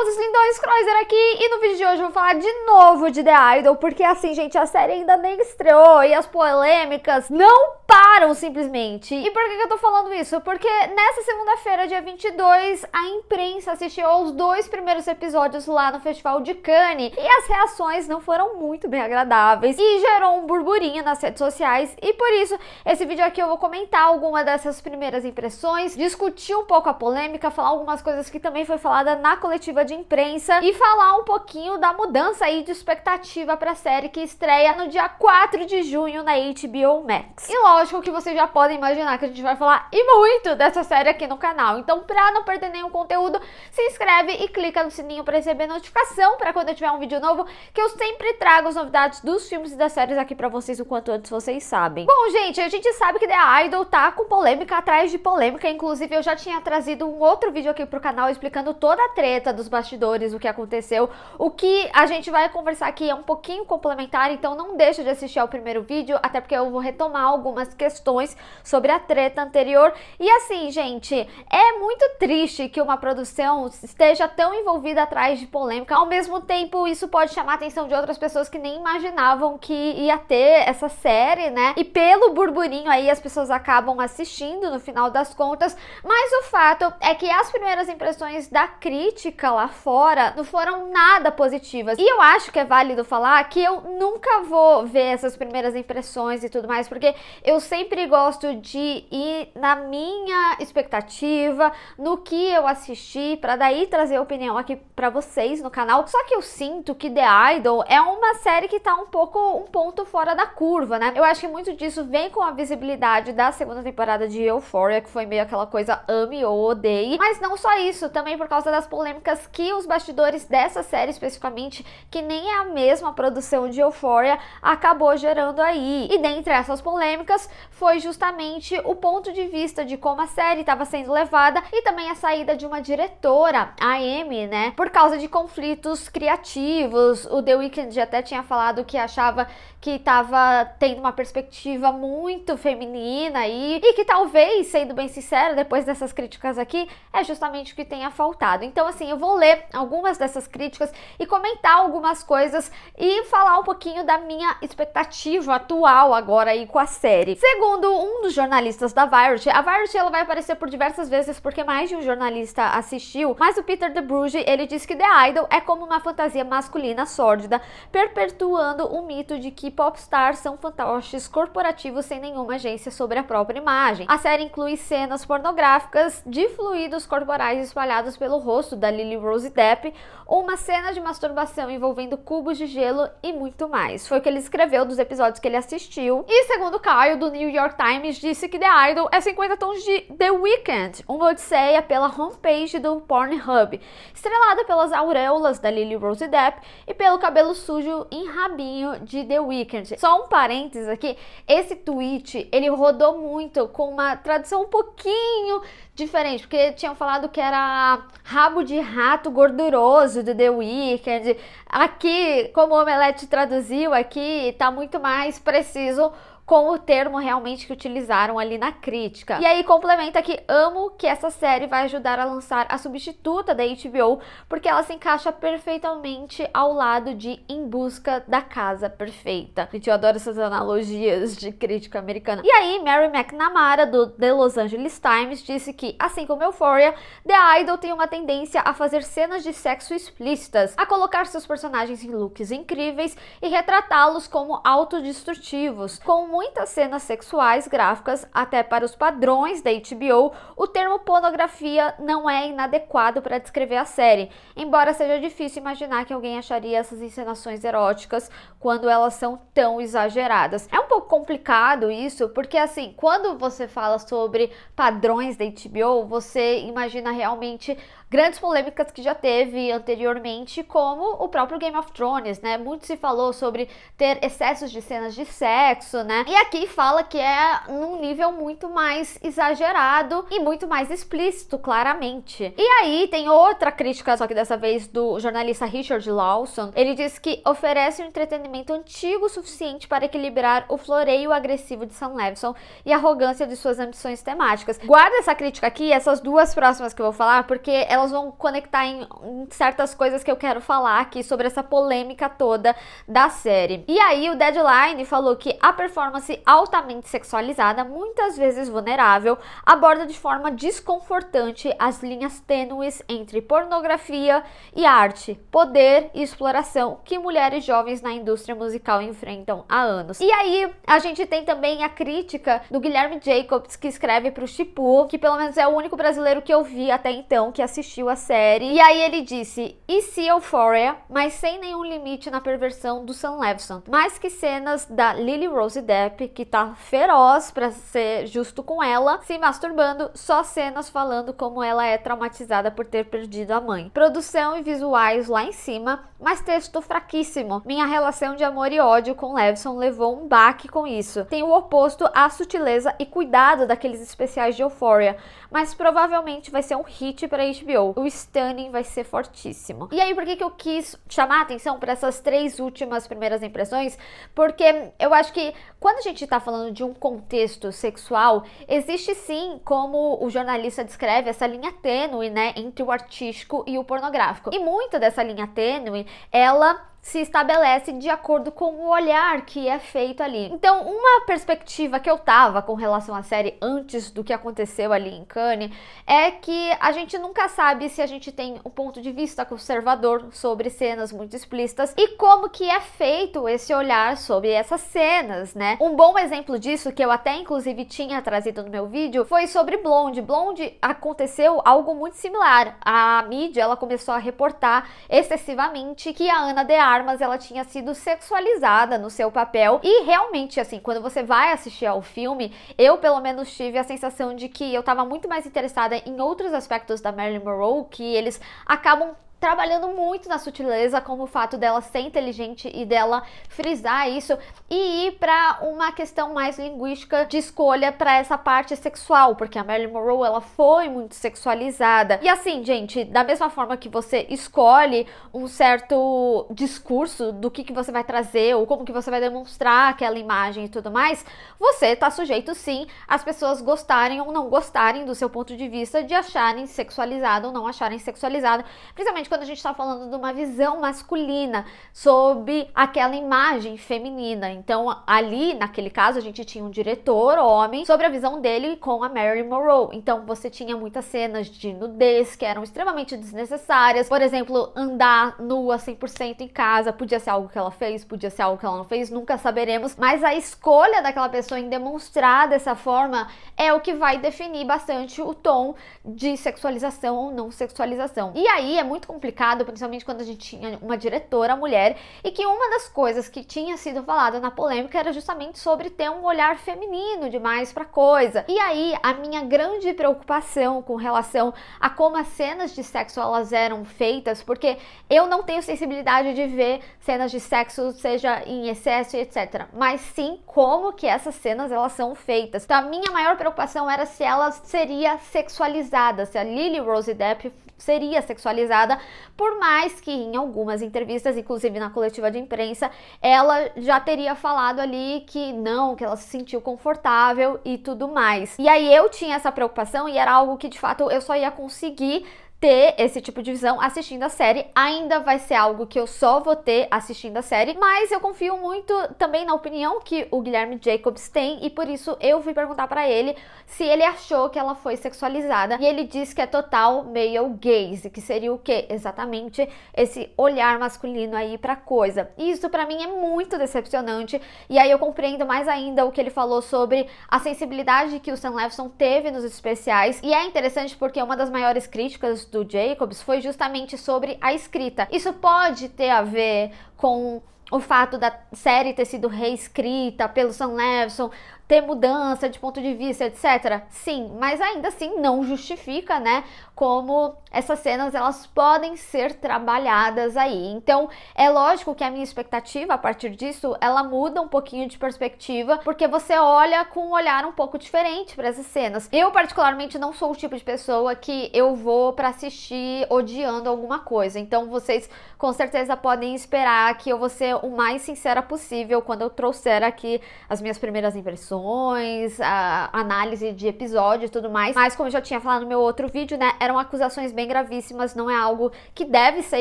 Maravilhosos, lindões, Croiser aqui, e no vídeo de hoje eu vou falar de novo de The Idol, porque assim, gente, a série ainda nem estreou e as polêmicas não param simplesmente. E por que eu tô falando isso? Porque nessa segunda-feira, dia 22, a imprensa assistiu aos 2 primeiros episódios lá no Festival de Cannes e as reações não foram muito bem agradáveis e gerou um burburinho nas redes sociais, e por isso esse vídeo aqui eu vou comentar alguma dessas primeiras impressões, discutir um pouco a polêmica, falar algumas coisas que também foi falada na coletiva de imprensa e falar um pouquinho da mudança aí de expectativa pra série que estreia no dia 4 de junho na HBO Max. E lógico que vocês já podem imaginar que a gente vai falar e muito dessa série aqui no canal, então pra não perder nenhum conteúdo, se inscreve e clica no sininho pra receber notificação pra quando eu tiver um vídeo novo, que eu sempre trago as novidades dos filmes e das séries aqui pra vocês o quanto antes vocês sabem. Bom, gente, a gente sabe que The Idol tá com polêmica atrás de polêmica, inclusive eu já tinha trazido um outro vídeo aqui pro canal explicando toda a treta dos bastidores, o que aconteceu. O que a gente vai conversar aqui é um pouquinho complementar, então não deixa de assistir ao primeiro vídeo, até porque eu vou retomar algumas questões sobre a treta anterior. E assim, gente, é muito triste que uma produção esteja tão envolvida atrás de polêmica. Ao mesmo tempo, isso pode chamar a atenção de outras pessoas que nem imaginavam que ia ter essa série, né? E pelo burburinho aí, as pessoas acabam assistindo no final das contas, mas o fato é que as primeiras impressões da crítica lá fora não foram nada positivas. E eu acho que é válido falar que eu nunca vou ver essas primeiras impressões e tudo mais, porque eu sempre gosto de ir na minha expectativa, no que eu assisti, pra daí trazer opinião aqui pra vocês no canal. Só que eu sinto que The Idol é uma série que tá um ponto fora da curva, né? Eu acho que muito disso vem com a visibilidade da segunda temporada de Euphoria, que foi meio aquela coisa ame ou odeie, mas não só isso, também por causa das polêmicas que os bastidores dessa série especificamente, que nem é a mesma produção de Euphoria, acabou gerando aí. E dentre essas polêmicas foi justamente o ponto de vista de como a série estava sendo levada e também a saída de uma diretora, a Amy, né, por causa de conflitos criativos. O The Weeknd até tinha falado que achava que estava tendo uma perspectiva muito feminina aí, e que talvez, sendo bem sincera, depois dessas críticas aqui, é justamente o que tenha faltado. Então assim, eu vou ler algumas dessas críticas e comentar algumas coisas e falar um pouquinho da minha expectativa atual agora aí com a série. Segundo um dos jornalistas da Variety, a Variety ela vai aparecer por diversas vezes porque mais de um jornalista assistiu, mas o Peter DeBruge, ele disse que The Idol é como uma fantasia masculina sórdida, perpetuando o mito de que popstars são fantoches corporativos sem nenhuma agência sobre a própria imagem. A série inclui cenas pornográficas de fluidos corporais espalhados pelo rosto da Lily Rose Depp, uma cena de masturbação envolvendo cubos de gelo e muito mais. Foi o que ele escreveu dos episódios que ele assistiu. E segundo Kyle, do New York Times, disse que The Idol é 50 tons de The Weeknd, uma odisseia pela homepage do Pornhub, estrelada pelas auréolas da Lily Rose Depp e pelo cabelo sujo em rabinho de The Weeknd. Só um parênteses aqui, esse tweet, ele rodou muito com uma tradução um pouquinho diferente, porque tinham falado que era rabo de rato gorduroso do The Weeknd. Aqui, como o Omelete traduziu aqui, tá muito mais preciso com o termo realmente que utilizaram ali na crítica. E aí complementa que amo que essa série vai ajudar a lançar a substituta da HBO, porque ela se encaixa perfeitamente ao lado de Em Busca da Casa Perfeita. Gente, eu adoro essas analogias de crítica americana. E aí Mary McNamara, do The Los Angeles Times, disse que, assim como Euphoria, The Idol tem uma tendência a fazer cenas de sexo explícitas, a colocar seus personagens em looks incríveis e retratá-los como autodestrutivos, com muitas cenas sexuais gráficas até para os padrões da HBO. O termo pornografia não é inadequado para descrever a série, embora seja difícil imaginar que alguém acharia essas encenações eróticas quando elas são tão exageradas. É um pouco complicado isso, porque assim, quando você fala sobre padrões da HBO, você imagina realmente grandes polêmicas que já teve anteriormente, como o próprio Game of Thrones, né? Muito se falou sobre ter excessos de cenas de sexo, né? E aqui fala que é num nível muito mais exagerado e muito mais explícito, claramente. E aí tem outra crítica, só que dessa vez do jornalista Richard Lawson. Ele diz que oferece um entretenimento antigo o suficiente para equilibrar o floreio agressivo de Sam Levinson e a arrogância de suas ambições temáticas. Guarda essa crítica aqui, essas duas próximas que eu vou falar, porque elas elas vão conectar em certas coisas que eu quero falar aqui sobre essa polêmica toda da série. E aí o Deadline falou que a performance altamente sexualizada, muitas vezes vulnerável, aborda de forma desconfortante as linhas tênues entre pornografia e arte, poder e exploração que mulheres jovens na indústria musical enfrentam há anos. E aí a gente tem também a crítica do Guilherme Jacobs, que escreve pro Chipu, que pelo menos é o único brasileiro que eu vi até então que assistiu a série. E aí ele disse: e se Euphoria, mas sem nenhum limite na perversão do Sam Levinson, mais que cenas da Lily Rose Depp, que tá feroz, pra ser justo com ela, se masturbando, só cenas falando como ela é traumatizada por ter perdido a mãe. Produção e visuais lá em cima, mas texto fraquíssimo. Minha relação de amor e ódio com Levinson levou um baque com isso. Tem o oposto à sutileza e cuidado daqueles especiais de Euphoria, mas provavelmente vai ser um hit para HBO. O Stunning vai ser fortíssimo. E aí, por que eu quis chamar a atenção para essas três últimas primeiras impressões? Porque eu acho que quando a gente tá falando de um contexto sexual, existe sim, como o jornalista descreve, essa linha tênue, né, entre o artístico e o pornográfico. E muito dessa linha tênue, ela se estabelece de acordo com o olhar que é feito ali. Então, uma perspectiva que eu tava com relação à série antes do que aconteceu ali em Cannes é que a gente nunca sabe se a gente tem um ponto de vista conservador sobre cenas muito explícitas e como que é feito esse olhar sobre essas cenas, né? Um bom exemplo disso, que eu até inclusive tinha trazido no meu vídeo, foi sobre Blonde. Blonde aconteceu algo muito similar. A mídia, ela começou a reportar excessivamente que a Ana de Armas, ela tinha sido sexualizada no seu papel, e realmente, assim, quando você vai assistir ao filme, eu pelo menos tive a sensação de que eu tava muito mais interessada em outros aspectos da Marilyn Monroe, que eles acabam trabalhando muito na sutileza, como o fato dela ser inteligente e dela frisar isso, e ir para uma questão mais linguística de escolha para essa parte sexual, porque a Marilyn Monroe, ela foi muito sexualizada. E assim, gente, da mesma forma que você escolhe um certo discurso do que você vai trazer, ou como que você vai demonstrar aquela imagem e tudo mais, você tá sujeito sim às pessoas gostarem ou não gostarem do seu ponto de vista, de acharem sexualizado ou não acharem sexualizado, principalmente quando a gente está falando de uma visão masculina sobre aquela imagem feminina. Então, ali, naquele caso, a gente tinha um diretor homem sobre a visão dele com a Marilyn Monroe. Então, você tinha muitas cenas de nudez que eram extremamente desnecessárias. Por exemplo, andar nua 100% em casa. Podia ser algo que ela fez, podia ser algo que ela não fez, nunca saberemos. Mas a escolha daquela pessoa em demonstrar dessa forma é o que vai definir bastante o tom de sexualização ou não sexualização. E aí, é muito complicado, principalmente quando a gente tinha uma diretora mulher, e que uma das coisas que tinha sido falada na polêmica era justamente sobre ter um olhar feminino demais pra coisa. E aí, a minha grande preocupação com relação a como as cenas de sexo elas eram feitas, porque eu não tenho sensibilidade de ver cenas de sexo, seja em excesso e etc, mas sim como que essas cenas elas são feitas. Então, a minha maior preocupação era se ela seria sexualizada, se a Lily Rose Depp seria sexualizada, por mais que em algumas entrevistas, inclusive na coletiva de imprensa, ela já teria falado ali que não, que ela se sentiu confortável e tudo mais. E aí eu tinha essa preocupação e era algo que de fato eu só ia conseguir ter esse tipo de visão assistindo a série. Ainda vai ser algo que eu só vou ter assistindo a série, mas eu confio muito também na opinião que o Guilherme Jacobs tem, e por isso eu fui perguntar pra ele se ele achou que ela foi sexualizada, e ele disse que é total male gaze, que seria o quê? Exatamente esse olhar masculino aí pra coisa. E isso pra mim é muito decepcionante, e aí eu compreendo mais ainda o que ele falou sobre a sensibilidade que o Sam Levinson teve nos especiais, e é interessante porque uma das maiores críticas do Jacobs foi justamente sobre a escrita. Isso pode ter a ver com o fato da série ter sido reescrita pelo Sam Levinson, ter mudança de ponto de vista, etc. Sim, mas ainda assim não justifica, né, como essas cenas elas podem ser trabalhadas aí. Então, é lógico que a minha expectativa a partir disso, ela muda um pouquinho de perspectiva, porque você olha com um olhar um pouco diferente para essas cenas. Eu particularmente não sou o tipo de pessoa que eu vou para assistir odiando alguma coisa. Então, vocês com certeza podem esperar que eu vou ser o mais sincera possível quando eu trouxer aqui as minhas primeiras impressões, acusações, a análise de episódio e tudo mais, mas como eu já tinha falado no meu outro vídeo, né, eram acusações bem gravíssimas, não é algo que deve ser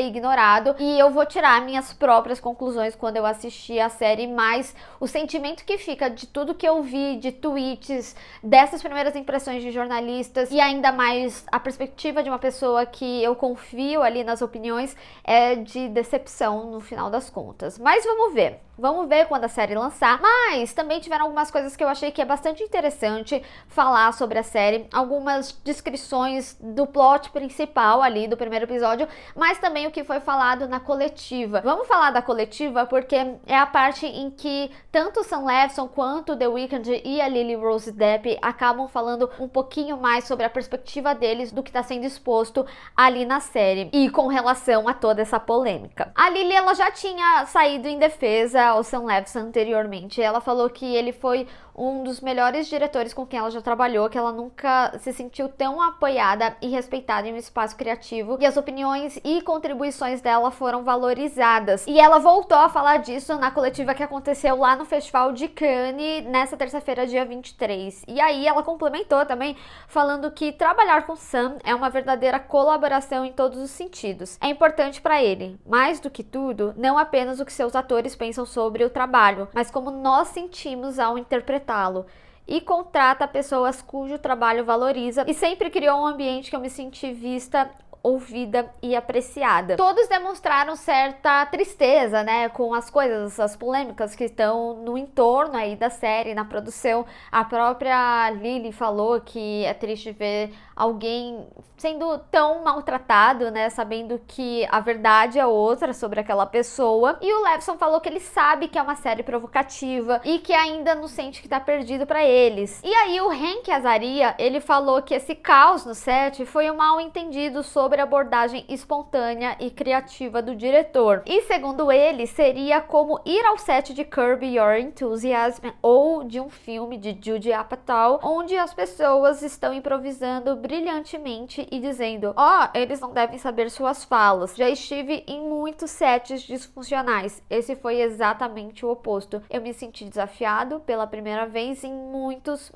ignorado, e eu vou tirar minhas próprias conclusões quando eu assistir a série, mas o sentimento que fica de tudo que eu vi, de tweets, dessas primeiras impressões de jornalistas, e ainda mais a perspectiva de uma pessoa que eu confio ali nas opiniões, é de decepção no final das contas. Mas vamos ver. Vamos ver quando a série lançar, mas também tiveram algumas coisas que eu achei que é bastante interessante falar sobre a série, algumas descrições do plot principal ali do primeiro episódio, mas também o que foi falado na coletiva. Vamos falar da coletiva porque é a parte em que tanto o Sam Levinson quanto o The Weeknd e a Lily Rose Depp acabam falando um pouquinho mais sobre a perspectiva deles do que está sendo exposto ali na série e com relação a toda essa polêmica. A Lily, ela já tinha saído em defesa ao Sam Levinson anteriormente. Ela falou que ele foi um dos melhores diretores com quem ela já trabalhou, que ela nunca se sentiu tão apoiada e respeitada em um espaço criativo, e as opiniões e contribuições dela foram valorizadas. E ela voltou a falar disso na coletiva que aconteceu lá no Festival de Cannes, nessa terça-feira, dia 23. E aí ela complementou também, falando que trabalhar com Sam é uma verdadeira colaboração em todos os sentidos. É importante para ele, mais do que tudo, não apenas o que seus atores pensam sobre o trabalho, mas como nós sentimos ao interpretá-lo. E contrata pessoas cujo trabalho valoriza, e sempre criou um ambiente que eu me senti vista, ouvida e apreciada. Todos demonstraram certa tristeza, né, com as coisas, as polêmicas que estão no entorno aí da série, na produção. A própria Lily falou que é triste ver alguém sendo tão maltratado, né, sabendo que a verdade é outra sobre aquela pessoa. E o Levinson falou que ele sabe que é uma série provocativa e que ainda não sente que tá perdido pra eles. E aí o Hank Azaria, ele falou que esse caos no set foi um mal entendido sobre a abordagem espontânea e criativa do diretor. E segundo ele, seria como ir ao set de Curb Your Enthusiasm ou de um filme de Judd Apatow, onde as pessoas estão improvisando brilhantemente e dizendo: ó, eles não devem saber suas falas. Já estive em muitos sets disfuncionais. Esse foi exatamente o oposto. Eu me senti desafiado pela primeira vez em muitos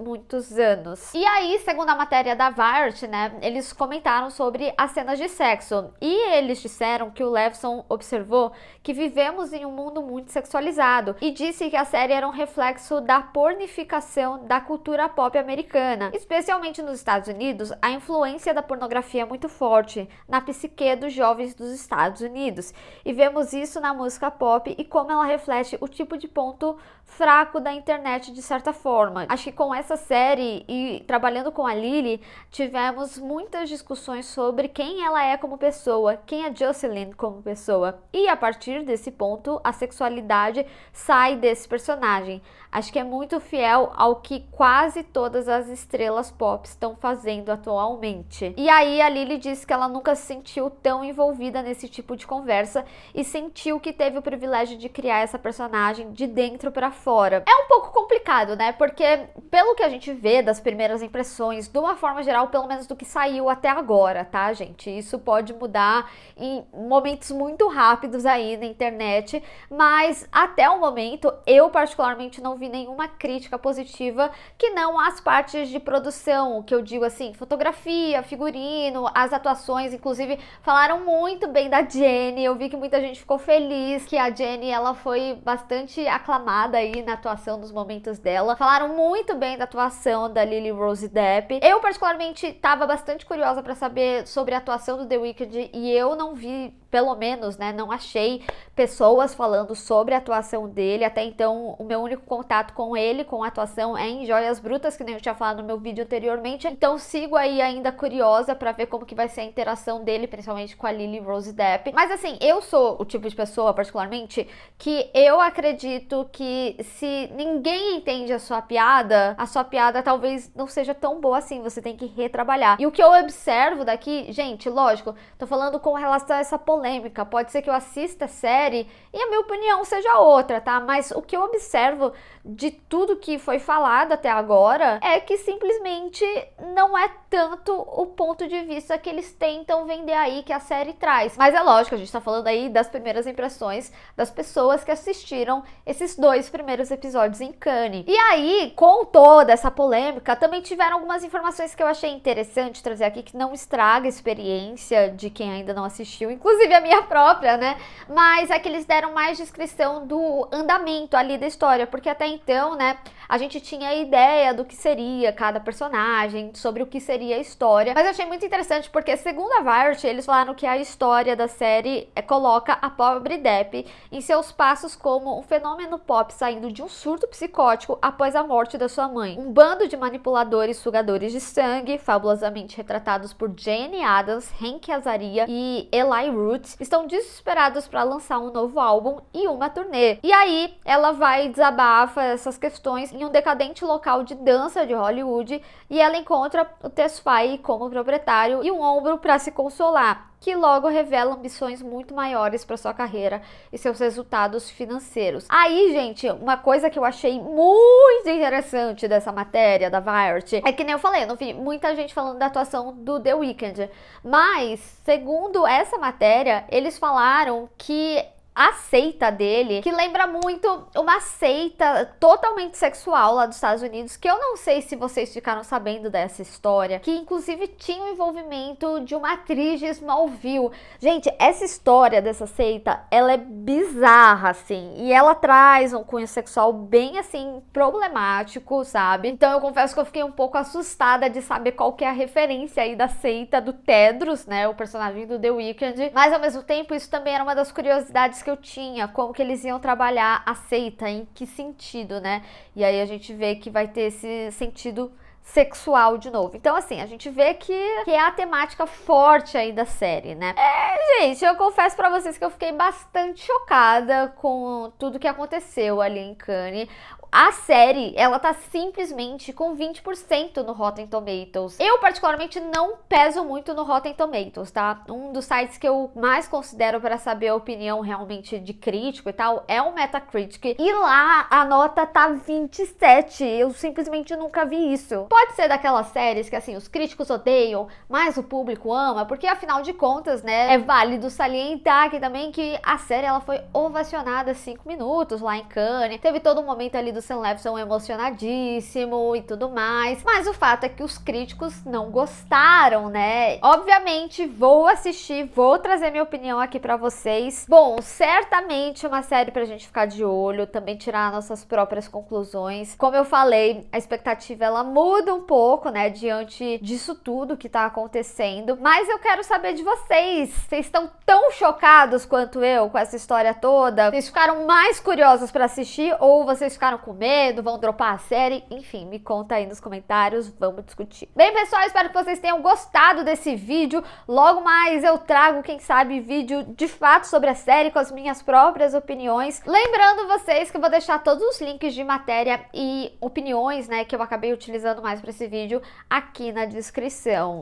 anos. E aí, segundo a matéria da Variety, né, eles comentaram sobre as cenas de sexo. E eles disseram que o Levinson observou que vivemos em um mundo muito sexualizado e disse que a série era um reflexo da pornificação da cultura pop americana. Especialmente nos Estados Unidos, a influência da pornografia é muito forte na psique dos jovens dos Estados Unidos. E vemos isso na música pop e como ela reflete o tipo de ponto fraco da internet de certa forma. Acho que com essa série e trabalhando com a Lily, tivemos muitas discussões sobre quem ela é como pessoa, quem é Jocelyn como pessoa. E a partir desse ponto, a sexualidade sai desse personagem. Acho que é muito fiel ao que quase todas as estrelas pop estão fazendo atualmente. E aí a Lily disse que ela nunca se sentiu tão envolvida nesse tipo de conversa e sentiu que teve o privilégio de criar essa personagem de dentro pra fora. É um pouco complicado, né? Porque pelo que a gente vê das primeiras impressões, de uma forma geral, pelo menos do que saiu até agora, tá, gente? Isso pode mudar em momentos muito rápidos aí na internet, mas até o momento, eu particularmente não vi nenhuma crítica positiva que não as partes de produção, que eu digo assim, fotografia, figurino, as atuações, inclusive falaram muito bem da Jenny. Eu vi que muita gente ficou feliz que a Jenny, ela foi bastante aclamada aí na atuação nos momentos dela. Falaram muito bem da atuação da Lily Rose Depp. Eu particularmente estava bastante curiosa para saber sobre a atuação do The Weeknd e eu não vi, pelo menos, né, não achei pessoas falando sobre a atuação dele. Até então, o meu único contato com ele, com a atuação, é em Joias Brutas, que nem eu tinha falado no meu vídeo anteriormente. Então, sigo aí ainda curiosa pra ver como que vai ser a interação dele, principalmente com a Lily Rose Depp. Mas assim, eu sou o tipo de pessoa, particularmente, que eu acredito que se ninguém entende a sua piada talvez não seja tão boa assim. Você tem que retrabalhar. E o que eu observo daqui, gente, gente, lógico, tô falando com relação a essa polêmica. Pode ser que eu assista a série e a minha opinião seja outra, tá? Mas o que eu observo de tudo que foi falado até agora é que simplesmente não é tanto o ponto de vista que eles tentam vender aí, que a série traz. Mas é lógico, a gente tá falando aí das primeiras impressões das pessoas que assistiram esses 2 primeiros episódios em Cannes. E aí, com toda essa polêmica, também tiveram algumas informações que eu achei interessante trazer aqui, que não estraga a experiência de quem ainda não assistiu, inclusive a minha própria, né? Mas é que eles deram mais descrição do andamento ali da história, porque até então, né, a gente tinha a ideia do que seria cada personagem, sobre o que seria a história. Mas eu achei muito interessante porque, segundo a Variety, eles falaram que a história da série coloca a pobre Depp em seus passos como um fenômeno pop saindo de um surto psicótico após a morte da sua mãe. Um bando de manipuladores sugadores de sangue, fabulosamente retratados por Jane Adams, Hank Azaria e Eli Roth, estão desesperados para lançar um novo álbum e uma turnê. E aí ela vai desabafa essas questões em um decadente local de dança de Hollywood e ela encontra o Tesfaye como proprietário e um ombro para se consolar, que logo revela ambições muito maiores para sua carreira e seus resultados financeiros. Aí, gente, uma coisa que eu achei muito interessante dessa matéria da Variety é que, nem eu falei, eu não vi muita gente falando da atuação do The Weeknd, mas, segundo essa matéria, eles falaram que a seita dele, que lembra muito uma seita totalmente sexual lá dos Estados Unidos, que eu não sei se vocês ficaram sabendo dessa história, que inclusive tinha o envolvimento de uma atriz de Smallville. Gente, essa história dessa seita, ela é bizarra, assim, e ela traz um cunho sexual bem, assim, problemático, sabe? Então eu confesso que eu fiquei um pouco assustada de saber qual que é a referência aí da seita do Tedros, né, o personagem do The Weeknd, mas ao mesmo tempo isso também era uma das curiosidades que eu tinha, como que eles iam trabalhar a seita, em que sentido, né? E aí a gente vê que vai ter esse sentido sexual de novo. Então, assim, a gente vê que é a temática forte aí da série, né? Gente, eu confesso pra vocês que eu fiquei bastante chocada com tudo que aconteceu ali em Cannes. A série, ela tá simplesmente com 20% no Rotten Tomatoes. Eu, particularmente, não peso muito no Rotten Tomatoes, tá? Um dos sites que eu mais considero para saber a opinião realmente de crítico e tal é o Metacritic. E lá, a nota tá 27. Eu simplesmente nunca vi isso. Pode ser daquelas séries que, assim, os críticos odeiam, mas o público ama, porque, afinal de contas, né, é válido salientar aqui também que a série, ela foi ovacionada 5 minutos lá em Cannes. Teve todo um momento ali do Sam Levinson emocionadíssimo e tudo mais, mas o fato é que os críticos não gostaram, né? Obviamente vou assistir, vou trazer minha opinião aqui pra vocês. Bom, certamente uma série pra gente ficar de olho, também tirar nossas próprias conclusões. Como eu falei, a expectativa ela muda um pouco, né, diante disso tudo que tá acontecendo, mas eu quero saber de vocês. Vocês estão tão chocados quanto eu com essa história toda? Vocês ficaram mais curiosos pra assistir ou vocês ficaram com medo, vão dropar a série? Enfim, me conta aí nos comentários, vamos discutir. Bem, pessoal, espero que vocês tenham gostado desse vídeo. Logo mais eu trago, quem sabe, vídeo de fato sobre a série com as minhas próprias opiniões. Lembrando vocês que eu vou deixar todos os links de matéria e opiniões, né, que eu acabei utilizando mais para esse vídeo aqui na descrição.